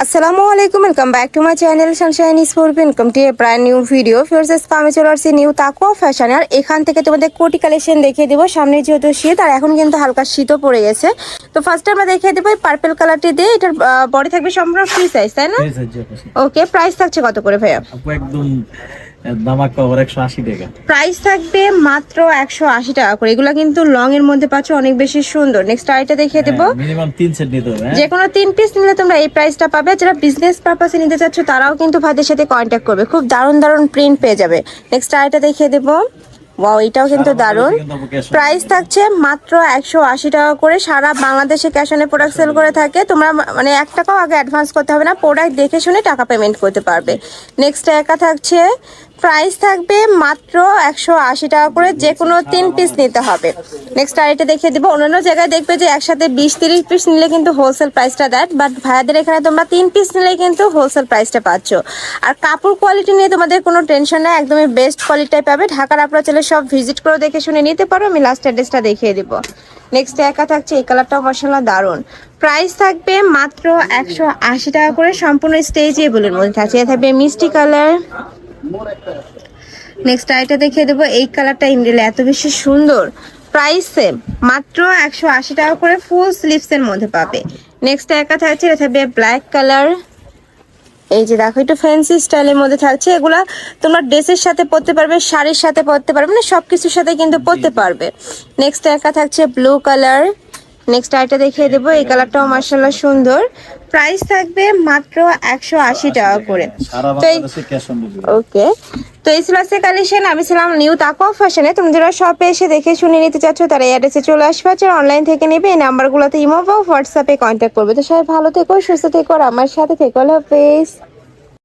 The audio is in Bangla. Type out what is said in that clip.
আসসালামু আলাইকুম, welcome back to my channel Sunshine sport. Welcome to A brand new video. Firoz আমি চলে আসছি নিউ তাকওয়া ফ্যাশন। আর এখান থেকে তোমাদের কোটি কালেকশন দেখিয়ে দেবো। সামনে যেহেতু শীত, আর এখন কিন্তু হালকা শীতও পড়ে গেছে। তো ফার্স্টে আমরা দেখিয়ে দেবো এই পার্পল কালারটি দিয়ে। এটার বডি থাকবে সম্পূর্ণ ফ্রি সাইজ, তাই না? ওকে, প্রাইস থাকছে কত করে ভাইয়া? একদম দামাক পাওয়ার 180 টাকা প্রাইস থাকবে মাত্র 180 টাকা করে। এগুলো কিন্তু লং এর মধ্যে পাচ্ছ, অনেক বেশি সুন্দর। নেক্সট আইটা দেখিয়ে দেবো। মিনিমাম 3 সেট নিতে হবে। যে কোনো 3 পিস নিলে তোমরা এই প্রাইসটা পাবে। যারা বিজনেস পারপাসে নিতে চাচ্ছ তারাও কিন্তু ভাইদের সাথে কন্ট্যাক্ট করবে, খুব দারুণ দারুণ প্রিন্ট পেয়ে যাবে। নেক্সট আইটা দেখিয়ে দেবো। ওয়াও, এটাও কিন্তু দারুণ। প্রাইস থাকছে মাত্র 180 টাকা করে। সারা বাংলাদেশে ক্যাশ অনে প্রোডাক্ট সেল করে থাকে। তোমরা মানে 1 টাকাও আগে অ্যাডভান্স করতে হবে না, প্রোডাক্ট দেখে শুনে টাকা পেমেন্ট করতে পারবে। নেক্সট একা থাকছে, প্রাইস থাকবে মাত্র 180 টাকা করে। যে কোনো 3 পিস নিতে হবে। নেক্সট আইটা দেখিয়ে দিব। অন্যান্য জায়গায় দেখবে যে একসাথে 20-30 পিস নিলে কিন্তু হোলসেল প্রাইসটা দেয়, বাট ভাইয়াদের এখানে তোমরা 3 পিস নিলে কিন্তু হোলসেল প্রাইসটা পাচ্ছ। আর কাপড় কোয়ালিটি নিয়ে তোমাদের কোনো টেনশন নেই, একদমই বেস্ট কোয়ালিটিটাই পাবে। ঢাকার আপনারা চলে সব ভিজিট করে দেখে শুনে নিতে পারো। আমি লাস্ট অ্যাড্রেসটা দেখিয়ে দিব। নেক্সট একা থাকছে, এই কালারটাও মাশাআল্লাহ দারুণ। প্রাইস থাকবে মাত্র 180 টাকা করে। সম্পূর্ণ স্টেজেবলের মধ্যে থাকছে। এটা থাকবে মিষ্টি কালার। নেক্সট আইটা দেখিয়ে দেবো। এই কালারটা ইন্ডিয়ালে এত বেশি সুন্দর। প্রাইস সেম, মাত্র 180 টাকা করে। ফুল স্লিভস এর মধ্যে পাবে। নেক্সট একা থাকছে, এটা থাকবে ব্ল্যাক কালার। এই যে দেখো, একটু ফ্যান্সি স্টাইলের মধ্যে থাকছে। এগুলা তোমরা ড্রেসের সাথে পরতে পারবে, শাড়ির সাথে পরতে পারবে, মানে সবকিছুর সাথে কিন্তু পরতে পারবে। নেক্সট একা থাকছে ব্লু কালার। নেক্সট আইটা দেখিয়ে দেবো। এই কালারটাও মাশাআল্লাহ সুন্দর। প্রাইস থাকবে মাত্র 180 টাকা করে। তো ওকে, তো এই ছিল আজকে কালেকশন। আমি ছিলাম নিউ তাকওয়া ফ্যাশনে। তুমি যারা শপে এসে দেখে শুনে নিতে চাচ্ছ তারা এই অ্যাড্রেসে চলে আসবে। আর অনলাইন থেকে নেবে, এই নাম্বারগুলোতে ইমো বা হোয়াটসঅ্যাপে কন্ট্যাক্ট করবে। তো সবাই ভালো থেকো, সুস্থ থেকো, আর আমার সাথে থেকো। আল্লাহ হাফেজ।